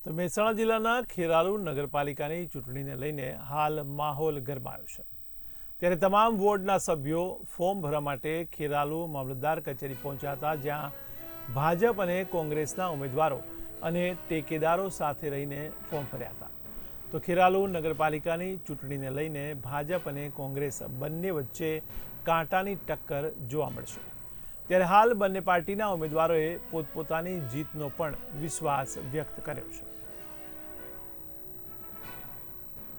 તો મહેસાણા જિલ્લાના ખેરાલુ નગરપાલિકાની ચૂંટણીને લઈને હાલ માહોલ ગરમાયો છે। ત્યારે તમામ વોર્ડના સભ્યો ફોર્મ ભરવા માટે ખેરાલુ મામલતદાર કચેરી પહોંચ્યા હતા, જ્યાં ભાજપ અને કોંગ્રેસના ઉમેદવારો અને ટેકેદારો સાથે રહીને ફોર્મ ભર્યા હતા। તો ખેરાલુ નગરપાલિકાની ચૂંટણીને લઈને ભાજપ અને કોંગ્રેસ બંને વચ્ચે કાંટાની ટક્કર જોવા મળશે। ત્યારે હાલ બંને પાર્ટીના ઉમેદવારોએ પોતપોતાની જીતનો પણ વિશ્વાસ વ્યક્ત કર્યો છે।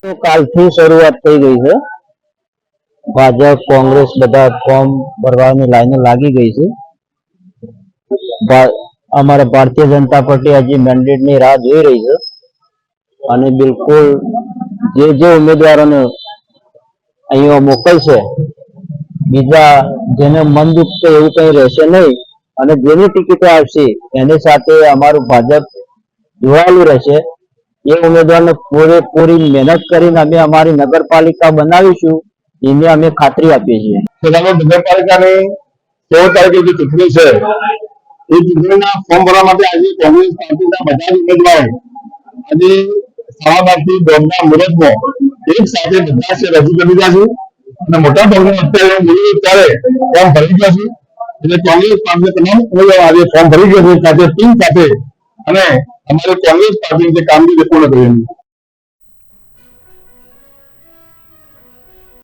तो कालथी शुरुआत थई गई है। भाजप कांग्रेस बधा फॉर्म भरवानी लाइन लागी गई है। अमरा भारतीय जनता पार्टी हजी मैंडेट ની રાહ જોઈ રહી છે અને બિલકુલ જે ઉમેદવારોને અહીંયા મોકલશે બીજા જેને મન દુખશે એવું કંઈ રહેશે નહીં અને જેની ટિકિટો આવશે એની સાથે અમારું ભાજપ જોડાયેલું રહેશે। ये उम्मीदवार ने पूरी मेहनत કરીને અમે અમારી નગરપાલિકા બનાવીશું એની અમે ખાતરી આપીએ છીએ। નગરપાલિકાની 16 તારીખે જે ચૂંટણી છે એ ચૂંટણીના ફોર્મ ભરવા માટે આજે કોંગ્રેસ પાર્ટીના બધા જ ઉમેદવારો આજે સવારથી દોડના મુહૂર્તમાં એક સાથે બધા છે રજૂ કરી રહ્યા છે અને મોટા ભાગના અત્યારે ફોર્મ ભરી ગયા છે। એટલે કોંગ્રેસ પાર્ટીના તમામ ઉમેદવારો આજે ફોર્મ ભરી ગયા છે સાથે ટીમ સાથે અને हमारे कांग्रेस पार्टी के काम भी पूर्ण करेंगे।